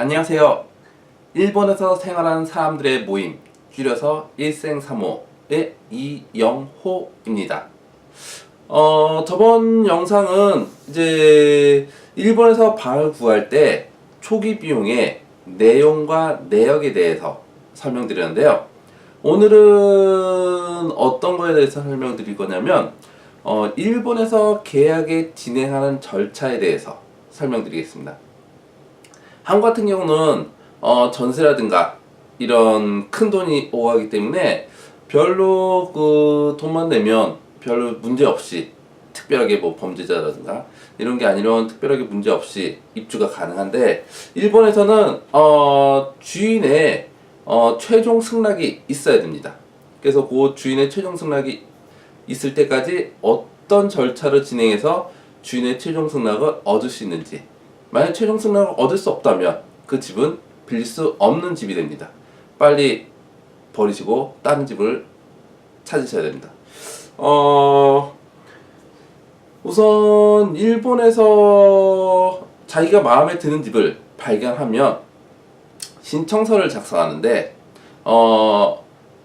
안녕하세요. 일본에서 생활하는 사람들의 모임, 줄여서 일생사모의 이영호입니다. 저번 영상은 이제 일본에서 방을 구할 때 초기 비용의 내용과 내역에 대해서 설명드렸는데요. 오늘은 어떤 거에 대해서 설명드릴 거냐면 일본에서 계약을 진행하는 절차에 대해서 설명드리겠습니다. 한국 같은 경우는 전세라든가 이런 큰 돈이 오가기 때문에 별로 그 돈만 내면 별로 문제 없이 특별하게 뭐 범죄자라든가 이런 게 아니면 특별하게 문제 없이 입주가 가능한데, 일본에서는 주인의 최종 승낙이 있어야 됩니다. 그래서 그 주인의 최종 승낙이 있을 때까지 어떤 절차를 진행해서 주인의 최종 승낙을 얻을 수 있는지, 만약 최종 승낙을 얻을 수 없다면 그 집은 빌릴 수 없는 집이 됩니다. 빨리 버리시고 다른 집을 찾으셔야 됩니다. 우선 일본에서 자기가 마음에 드는 집을 발견하면 신청서를 작성하는데,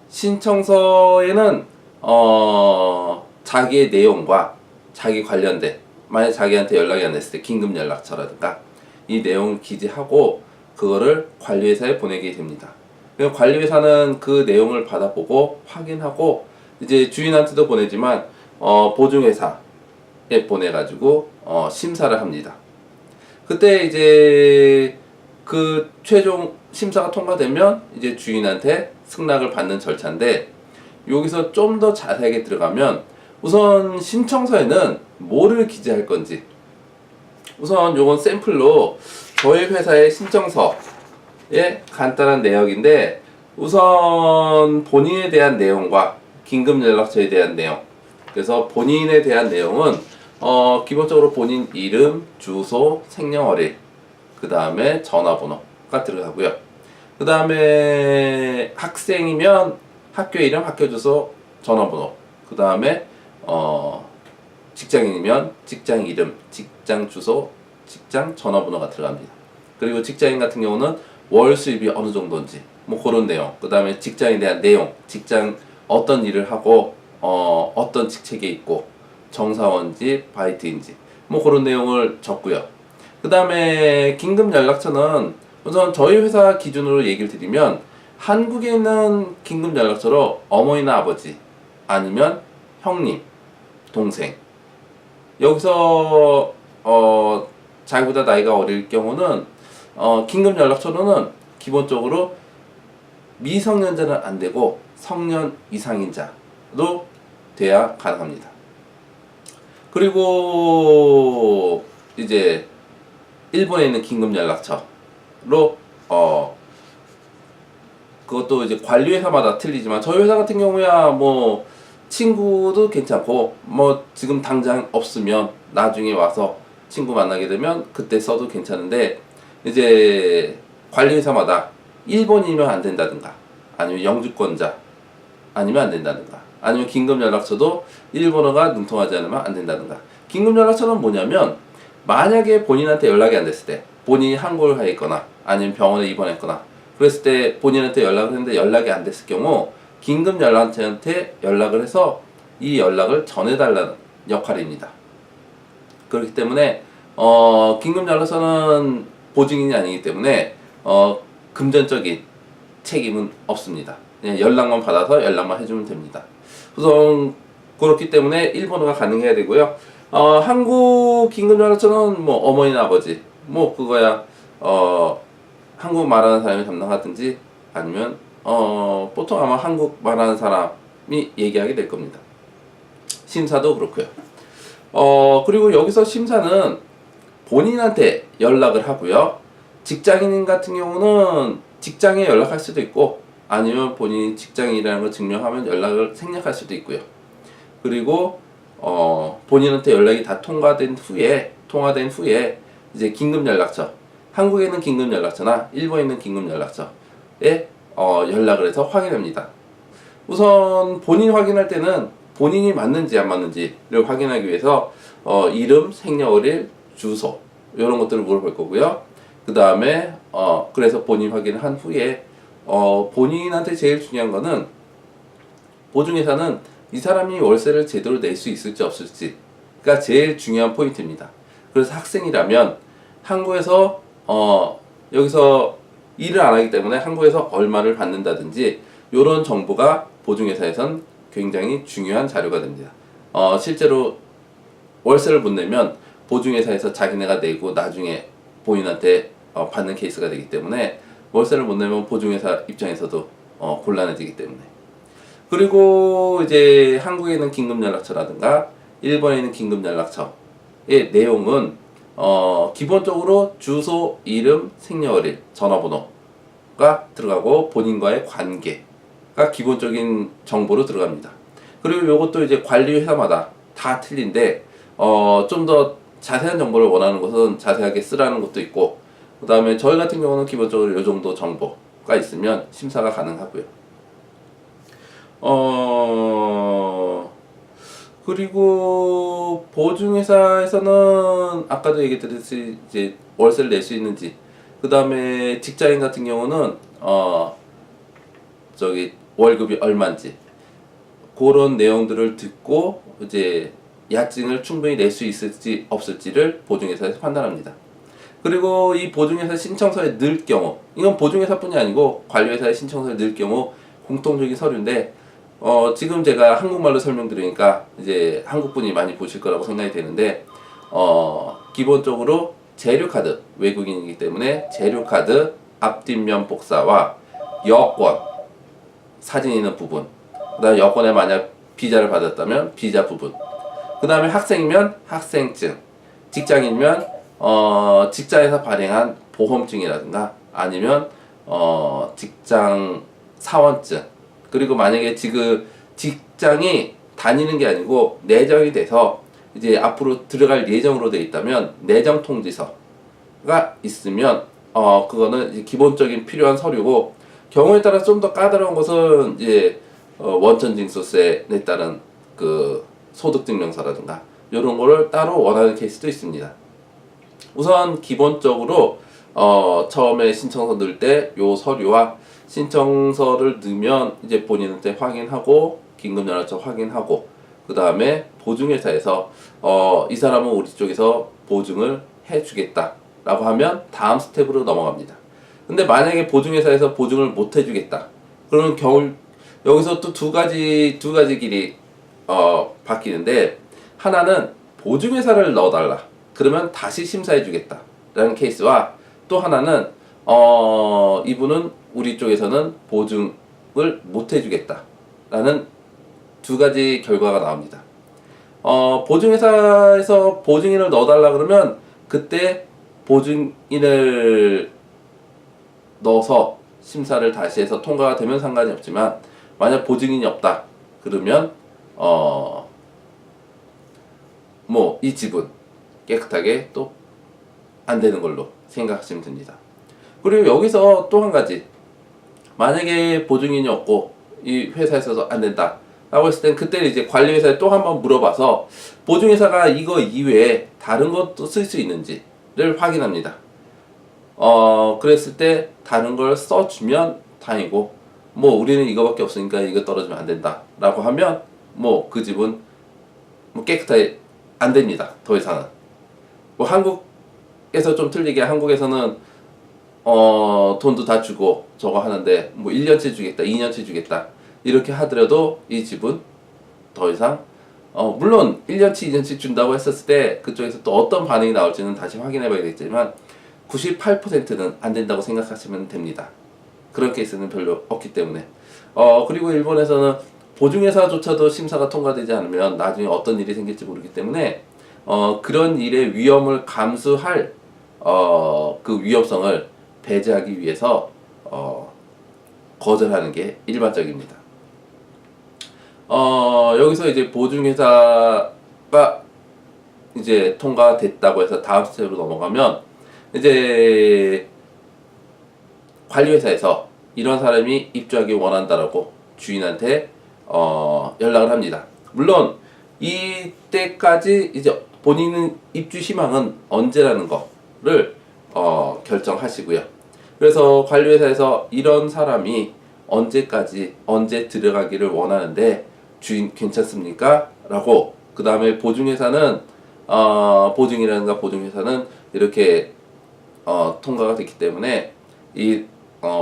신청서에는 자기의 내용과 자기 관련된, 만약 자기한테 연락이 안 됐을 때 긴급 연락처라든가 이 내용을 기재하고 그거를 관리회사에 보내게 됩니다. 관리회사는 그 내용을 받아보고 확인하고 이제 주인한테도 보내지만 보증회사에 보내가지고 심사를 합니다. 그때 이제 그 최종 심사가 통과되면 이제 주인한테 승낙을 받는 절차인데, 여기서 좀 더 자세하게 들어가면 우선 신청서에는 뭐를 기재할 건지, 우선 요건 샘플로 저희 회사의 신청서의 간단한 내역인데, 우선 본인에 대한 내용과 긴급 연락처에 대한 내용, 그래서 본인에 대한 내용은 기본적으로 본인 이름, 주소, 생년월일, 그 다음에 전화번호가 들어가고요. 그 다음에 학생이면 학교 이름, 학교 주소, 전화번호, 그 다음에 직장인이면 직장 이름, 직장 주소, 직장 전화번호가 들어갑니다. 그리고 직장인 같은 경우는 월 수입이 어느 정도인지 뭐 그런 내용, 그 다음에 직장에 대한 내용, 직장 어떤 일을 하고 어떤 직책에 있고 정사원인지 바이트인지 뭐 그런 내용을 적고요. 그 다음에 긴급 연락처는 우선 저희 회사 기준으로 얘기를 드리면, 한국에 있는 긴급 연락처로 어머니나 아버지 아니면 형님, 동생, 여기서 자기보다 나이가 어릴 경우는 긴급 연락처로는 기본적으로 미성년자는 안 되고 성년 이상인 자로 돼야 가능합니다. 그리고 이제 일본에 있는 긴급 연락처로 그것도 이제 관리회사마다 틀리지만, 저희 회사 같은 경우야 뭐 친구도 괜찮고 뭐 지금 당장 없으면 나중에 와서 친구 만나게 되면 그때 써도 괜찮은데, 이제 관리회사마다 일본이면 안 된다든가 아니면 영주권자 아니면 안 된다든가, 아니면 긴급 연락처도 일본어가 능통하지 않으면 안 된다든가. 긴급 연락처는 뭐냐면, 만약에 본인한테 연락이 안 됐을 때, 본인이 항고를 하였거나 아니면 병원에 입원했거나 그랬을 때 본인한테 연락을 했는데 연락이 안 됐을 경우 긴급 연락처한테 연락을 해서 이 연락을 전해달라는 역할입니다. 그렇기 때문에 긴급 연락처는 보증인이 아니기 때문에 금전적인 책임은 없습니다. 그냥 연락만 받아서 연락만 해주면 됩니다. 우선 그렇기 때문에 일본어가 가능해야 되고요. 한국 긴급 연락처는 뭐 어머니나 아버지 뭐 그거야 한국 말하는 사람이 담당하든지 아니면 보통 아마 한국 말하는 사람이 얘기하게 될 겁니다. 심사도 그렇고요. 그리고 여기서 심사는 본인한테 연락을 하고요. 직장인 같은 경우는 직장에 연락할 수도 있고 아니면 본인이 직장인이라는 걸 증명하면 연락을 생략할 수도 있고요. 그리고 본인한테 연락이 다 통과된 후에 이제 긴급 연락처, 한국에 있는 긴급 연락처나 일본에 있는 긴급 연락처에 연락을 해서 확인합니다. 우선 본인 확인할 때는 본인이 맞는지 안 맞는지를 확인하기 위해서 이름, 생년월일, 주소 이런 것들을 물어볼 거고요. 그 다음에 그래서 본인 확인을 한 후에 본인한테 제일 중요한 거는 보증회사는 이 사람이 월세를 제대로 낼 수 있을지 없을지가 제일 중요한 포인트입니다. 그래서 학생이라면 한국에서 여기서 일을 안 하기 때문에 한국에서 얼마를 받는다든지 이런 정보가 보증회사에선 굉장히 중요한 자료가 됩니다. 실제로 월세를 못 내면 보증회사에서 자기네가 내고 나중에 본인한테 받는 케이스가 되기 때문에 월세를 못 내면 보증회사 입장에서도 곤란해지기 때문에. 그리고 이제 한국에 있는 긴급연락처라든가 일본에 있는 긴급연락처의 내용은 기본적으로 주소, 이름, 생년월일, 전화번호가 들어가고 본인과의 관계가 기본적인 정보로 들어갑니다. 그리고 이것도 이제 관리 회사마다 다 틀린데 좀 더 자세한 정보를 원하는 것은 자세하게 쓰라는 것도 있고, 그 다음에 저희 같은 경우는 기본적으로 이 정도 정보가 있으면 심사가 가능하고요. 그리고 보증회사에서는 아까도 얘기드렸듯이 이제 월세를 낼 수 있는지, 그 다음에 직장인 같은 경우는 월급이 얼마인지 그런 내용들을 듣고 이제 야증을 충분히 낼 수 있을지 없을지를 보증회사에서 판단합니다. 그리고 이 보증회사 신청서에 넣을 경우, 이건 보증회사뿐이 아니고 관리회사의 신청서에 넣을 경우 공통적인 서류인데, 지금 제가 한국말로 설명드리니까 이제 한국분이 많이 보실 거라고 생각이 되는데, 기본적으로 재료카드, 외국인이기 때문에 재료카드 앞뒷면 복사와 여권, 사진 있는 부분, 그 다음에 여권에 만약 비자를 받았다면 비자 부분, 그 다음에 학생이면 학생증, 직장인이면 직장에서 발행한 보험증이라든가 아니면 직장 사원증, 그리고 만약에 지금 직장이 다니는 게 아니고 내정이 돼서 이제 앞으로 들어갈 예정으로 되어 있다면 내정 통지서가 있으면 그거는 이제 기본적인 필요한 서류고, 경우에 따라 좀 더 까다로운 것은 이제 원천징수세에 따른 그 소득증명서라든가 이런 거를 따로 원하는 케이스도 있습니다. 우선 기본적으로 처음에 신청서 넣을 때 요 서류와 신청서를 넣으면 이제 본인한테 확인하고 긴급연락처 확인하고, 그 다음에 보증회사에서 이 사람은 우리 쪽에서 보증을 해주겠다 라고 하면 다음 스텝으로 넘어갑니다. 근데 만약에 보증회사에서 보증을 못 해주겠다 그러면 여기서 또 두 가지 길이 바뀌는데, 하나는 보증회사를 넣어달라 그러면 다시 심사해주겠다 라는 케이스와, 또 하나는 이분은 우리 쪽에서는 보증을 못 해주겠다 라는 두 가지 결과가 나옵니다. 보증회사에서 보증인을 넣어달라 그러면 그때 보증인을 넣어서 심사를 다시 해서 통과가 되면 상관이 없지만, 만약 보증인이 없다 그러면 이 집은 깨끗하게 또 안 되는 걸로 생각하시면 됩니다. 그리고 여기서 또 한 가지, 만약에 보증인이 없고 이 회사에서도 안 된다 라고 했을 땐 그때 이제 관리회사에 또 한번 물어봐서 보증회사가 이거 이외에 다른 것도 쓸 수 있는지를 확인합니다. 그랬을 때 다른 걸 써주면 다행이고, 우리는 이거밖에 없으니까 이거 떨어지면 안 된다 라고 하면 그 집은 깨끗하게 안 됩니다. 더 이상은. 한국에서 좀 틀리게, 한국에서는 돈도 다 주고 저거 하는데 1년치 주겠다 2년치 주겠다 이렇게 하더라도 이 집은 더 이상 물론 1년치 2년치 준다고 했었을 때 그쪽에서 또 어떤 반응이 나올지는 다시 확인해 봐야겠지만 98%는 안 된다고 생각하시면 됩니다. 그런 케이스는 별로 없기 때문에. 그리고 일본에서는 보증회사조차도 심사가 통과되지 않으면 나중에 어떤 일이 생길지 모르기 때문에 그런 일의 위험을 감수할 그 위험성을 배제하기 위해서 거절하는 게 일반적입니다. 여기서 이제 보증회사가 이제 통과됐다고 해서 다음 스텝으로 넘어가면 이제 관리회사에서 이런 사람이 입주하기 원한다라고 주인한테 연락을 합니다. 물론 이때까지 이제 본인은 입주 희망은 언제라는 거를 결정하시고요. 그래서 관리회사에서 이런 사람이 언제 들어가기를 원하는데 주인 괜찮습니까? 라고, 그 다음에 보증회사는 보증이라든가 보증회사는 이렇게 통과가 됐기 때문에 이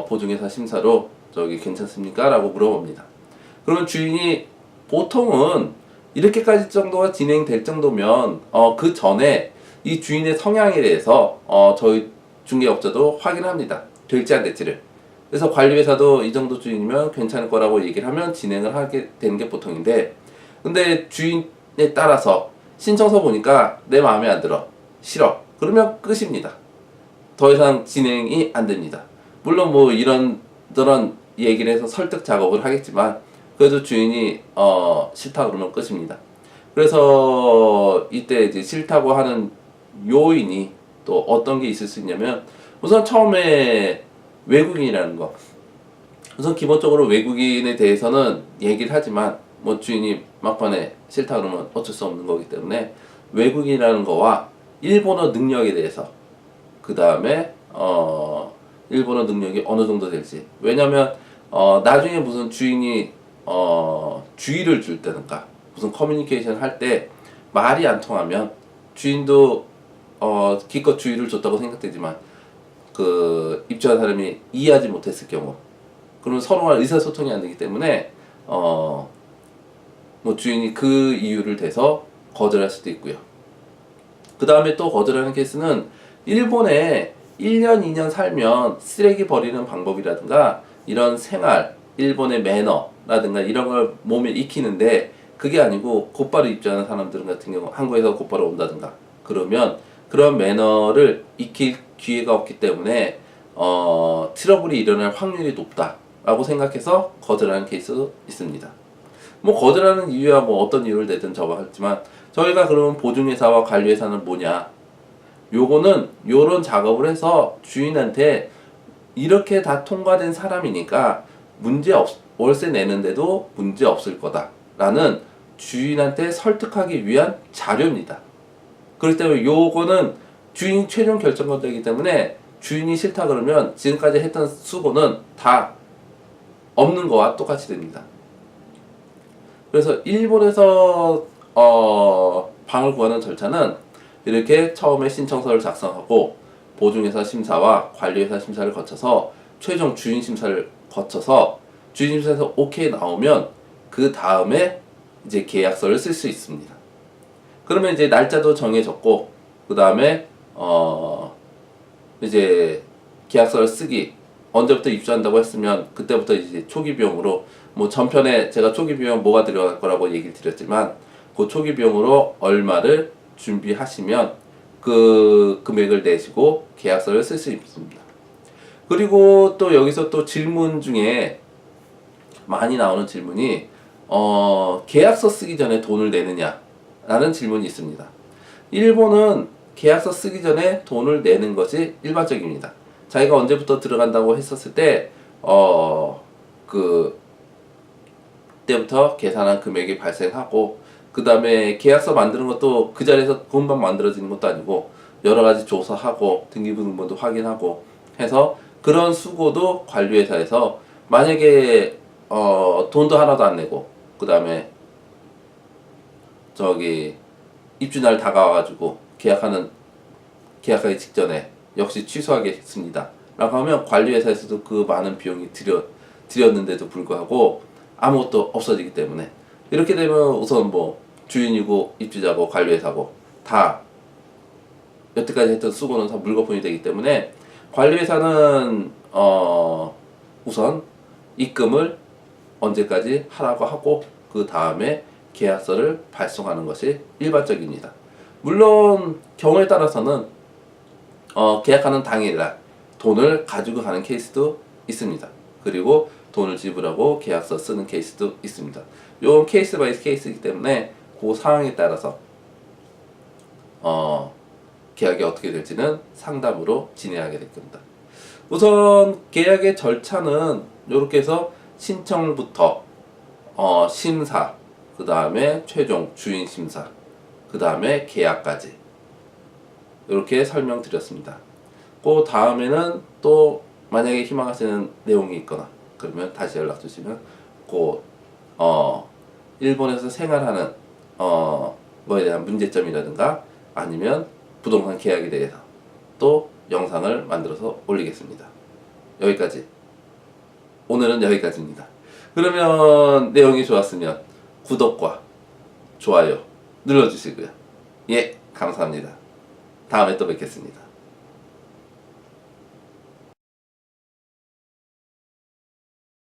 보증회사 심사로 저기 괜찮습니까? 라고 물어봅니다. 그러면 주인이 보통은 이렇게까지 정도가 진행될 정도면 그 전에 이 주인의 성향에 대해서 저희 중개업자도 확인합니다. 될지 안 될지를. 그래서 관리회사도 이 정도 주인이면 괜찮을 거라고 얘기를 하면 진행을 하게 되는 게 보통인데, 근데 주인에 따라서 신청서 보니까 내 마음에 안 들어, 싫어, 그러면 끝입니다. 더 이상 진행이 안 됩니다. 물론 뭐 이런저런 얘기를 해서 설득 작업을 하겠지만 그래도 주인이 싫다 그러면 끝입니다. 그래서 이때 이제 싫다고 하는 요인이 또 어떤 게 있을 수 있냐면, 우선 처음에 외국인이라는 거. 우선 기본적으로 외국인에 대해서는 얘기를 하지만 뭐 주인이 막판에 싫다 그러면 어쩔 수 없는 거기 때문에 외국인이라는 거와 일본어 능력에 대해서, 그 다음에 일본어 능력이 어느 정도 될지. 왜냐면 나중에 무슨 주인이 주의를 줄 때든가 무슨 커뮤니케이션 할 때 말이 안 통하면 주인도 기껏 주의를 줬다고 생각되지만 그 입주한 사람이 이해하지 못했을 경우, 그러면 서로가 의사소통이 안 되기 때문에 뭐 주인이 그 이유를 대서 거절할 수도 있고요. 그 다음에 또 거절하는 케이스는 일본에 1년, 2년 살면 쓰레기 버리는 방법이라든가 이런 생활, 일본의 매너라든가 이런 걸 몸에 익히는데, 그게 아니고 곧바로 입주하는 사람들 같은 경우 한국에서 곧바로 온다든가 그러면 그런 매너를 익힐 기회가 없기 때문에 트러블이 일어날 확률이 높다라고 생각해서 거절하는 케이스도 있습니다. 뭐 거절하는 이유야 뭐 어떤 이유를 내든 적어봤지만, 저희가 그러면 보증회사와 관리회사는 뭐냐, 요거는 요런 작업을 해서 주인한테 이렇게 다 통과된 사람이니까 월세 내는데도 문제 없을 거다 라는 주인한테 설득하기 위한 자료입니다. 그렇기 때문에 요거는 주인 최종 결정권자이기 때문에 주인이 싫다 그러면 지금까지 했던 수고는 다 없는 거와 똑같이 됩니다. 그래서 일본에서 방을 구하는 절차는 이렇게 처음에 신청서를 작성하고 보증회사 심사와 관리회사 심사를 거쳐서 최종 주인 심사를 거쳐서 주인 심사에서 오케이 나오면 그 다음에 이제 계약서를 쓸 수 있습니다. 그러면 이제 날짜도 정해졌고, 그 다음에 이제 계약서를 쓰기, 언제부터 입주한다고 했으면 그때부터 이제 초기 비용으로, 뭐 전편에 제가 초기 비용 뭐가 들어갈 거라고 얘기를 드렸지만 그 초기 비용으로 얼마를 준비하시면 그 금액을 내시고 계약서를 쓸 수 있습니다. 그리고 또 여기서 또 질문 중에 많이 나오는 질문이 계약서 쓰기 전에 돈을 내느냐 라는 질문이 있습니다. 일본은 계약서 쓰기 전에 돈을 내는 것이 일반적입니다. 자기가 언제부터 들어간다고 했었을 때 그때부터 계산한 금액이 발생하고, 그 다음에 계약서 만드는 것도 그 자리에서 금방 만들어지는 것도 아니고 여러 가지 조사하고 등기부등본도 확인하고 해서 그런 수고도 관리회사에서 만약에 돈도 하나도 안 내고 그 다음에 저기 입주날 다가와가지고 계약하기 직전에 역시 취소하겠습니다 라고 하면 관리회사에서도 그 많은 비용이 들였는데도 불구하고 아무것도 없어지기 때문에, 이렇게 되면 우선 뭐 주인이고 입주자고 관리회사고 다 여태까지 했던 수고는 다 물거품이 되기 때문에 관리회사는 우선 입금을 언제까지 하라고 하고 그 다음에 계약서를 발송하는 것이 일반적입니다. 물론 경우에 따라서는 계약하는 당일날 돈을 가지고 가는 케이스도 있습니다. 그리고 돈을 지불하고 계약서 쓰는 케이스도 있습니다. 이건 케이스 바이 케이스이기 때문에 그 상황에 따라서 계약이 어떻게 될지는 상담으로 진행하게 될 겁니다. 우선 계약의 절차는 이렇게 해서 신청부터 심사, 그 다음에 최종 주인 심사, 그 다음에 계약까지 이렇게 설명드렸습니다. 그 다음에는 또 만약에 희망하시는 내용이 있거나 그러면 다시 연락 주시면 그 일본에서 생활하는 거에 대한 문제점이라든가 아니면 부동산 계약에 대해서 또 영상을 만들어서 올리겠습니다. 여기까지. 오늘은 여기까지입니다. 그러면 내용이 좋았으면 구독과 좋아요 눌러주시고요. 예, 감사합니다. 다음에 또 뵙겠습니다.